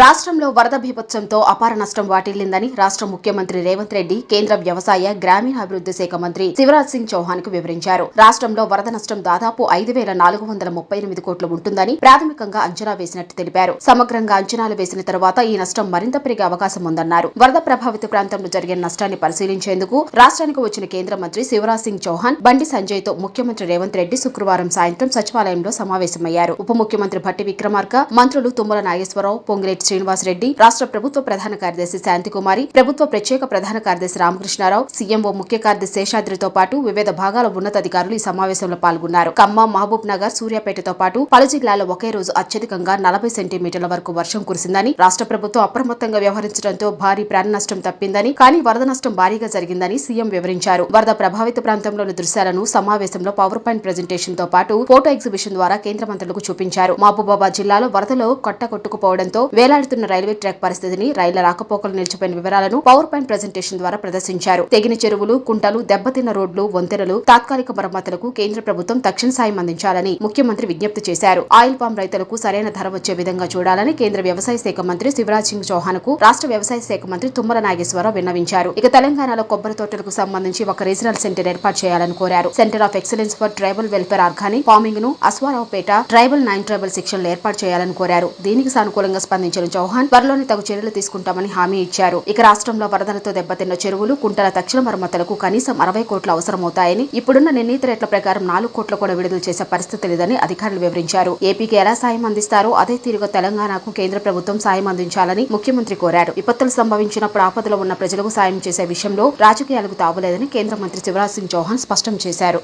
రాష్ట్రంలో వరద బీభత్సంతో అపార నష్టం వాటిల్లిందని రాష్ట్ర ముఖ్యమంత్రి రేవంత్ రెడ్డి కేంద్ర వ్యవసాయ గ్రామీణాభివృద్ధి శాఖ మంత్రి శివరాజ్ సింగ్ చౌహాన్ కు వివరించారు. రాష్ట్రంలో వరద నష్టం దాదాపు 5,438 కోట్లు ఉంటుందని ప్రాథమికంగా అంచనా వేసినట్టు తెలిపారు. సమగ్రంగా అంచనాలు వేసిన తరువాత ఈ నష్టం మరింత పెరిగే అవకాశం ఉందన్నారు. వరద ప్రభావిత ప్రాంతంలో జరిగిన నష్టాన్ని పరిశీలించేందుకు రాష్ట్రానికి వచ్చిన కేంద్ర మంత్రి శివరాజ్ సింగ్ చౌహాన్ బండి సంజయ్ తో ముఖ్యమంత్రి రేవంత్ రెడ్డి శుక్రవారం సాయంత్రం సచివాలయంలో సమావేశమయ్యారు. ఉప ముఖ్యమంత్రి భట్టి విక్రమార్క, మంత్రులు తుమ్మల నాగేశ్వరరావు, పొంగిరెడ్డి శ్రీనివాస్ రెడ్డి, రాష్ట్ర ప్రభుత్వ ప్రధాన కార్యదర్శి శాంతికుమారి, ప్రభుత్వ ప్రత్యేక ప్రధాన కార్యదర్శి రామకృష్ణారావు, సీఎంఓ ముఖ్య కార్యదర్శి శేషాద్రితో పాటు వివిధ భాగాల ఉన్నతాధికారులు ఈ సమావేశంలో పాల్గొన్నారు. ఖమ్మం, మహబూబ్ నగర్, సూర్యాపేటతో పాటు పలు జిల్లాల్లో ఒకే రోజు అత్యధికంగా 40 సెంటీమీటర్ల వరకు వర్షం కురిసిందని, రాష్ట్ర ప్రభుత్వం అప్రమత్తంగా వ్యవహరించడంతో భారీ ప్రాణ నష్టం తప్పిందని, కానీ వరద నష్టం భారీగా జరిగిందని సీఎం వివరించారు. వరద ప్రభావిత ప్రాంతంలోని దృశ్యాలను సమావేశంలో పవర్ పాయింట్ ప్రెజెంటేషన్ తో పాటు ఫోటో ఎగ్జిబిషన్ ద్వారా కేంద్ర మంత్రులకు చూపించారు. మహబూబాబాద్ జిల్లాలో వరదలో కొట్టుకుపోవడంతో వేలాడుతున్న రైల్వే ట్రాక్ పరిస్థితిని, రైళ్ల రాకపోకలు నిలిచిపోయిన వివరాలను పవర్ పాయింట్ ప్రెజెంటేషన్ ద్వారా ప్రదర్శించారు. తెగిన చెరువులు, కుంటలు, దెబ్బతిన్న రోడ్లు, వంతెనలు తాత్కాలిక మరమ్మతులకు కేంద్ర ప్రభుత్వం తక్షణ సాయం అందించాలని ముఖ్యమంత్రి విజ్ఞప్తి చేశారు. ఆయిల్ పామ్ రైతులకు సరైన ధర వచ్చే విధంగా చూడాలని కేంద్ర వ్యవసాయ శాఖ మంత్రి శివరాజ్ సింగ్ చౌహాన్ కు రాష్ట్ర వ్యవసాయ శాఖ మంత్రి తుమ్మల నాగేశ్వరరావు విన్నవించారు. ఇక తెలంగాణలో కొబ్బరి తోటలకు సంబంధించి ఒక రీజనల్ సెంటర్ ఏర్పాటు చేయాలని కోరారు. Centre of excellence for tribal welfare organic farming ను అశ్వారావుపేట ట్రైబల్ 9 ట్రైబల్ సెక్షన్లు ఏర్పాటు చేయాలని కోరారు. దీనికి సానుకూలంగా స్పందించిన చౌహాన్ త్వరలోనే తగు చర్యలు తీసుకుంటామని హామీ ఇచ్చారు. ఇక రాష్ట్రంలో వరదలతో దెబ్బతిన్న చెరువులు, కుంటల తక్షణ మరమ్మతులకు కనీసం 60 కోట్లు అవసరమవుతాయని, ఇప్పుడున్న నిర్ణీత రేట్ల ప్రకారం 4 కోట్లు కూడా విడుదల చేసే పరిస్థితి లేదని అధికారులు వివరించారు. ఏపీకి ఎలా సాయం అందిస్తారో అదే తీరుగా తెలంగాణకు కేంద్ర ప్రభుత్వం సాయం అందించాలని ముఖ్యమంత్రి కోరారు. విపత్తులు సంభవించినప్పుడు ఆపదలో ఉన్న ప్రజలకు సాయం చేసే విషయంలో రాజకీయాలకు తావులేదని కేంద్ర మంత్రి శివరాజ్ సింగ్ చౌహాన్ స్పష్టం చేశారు.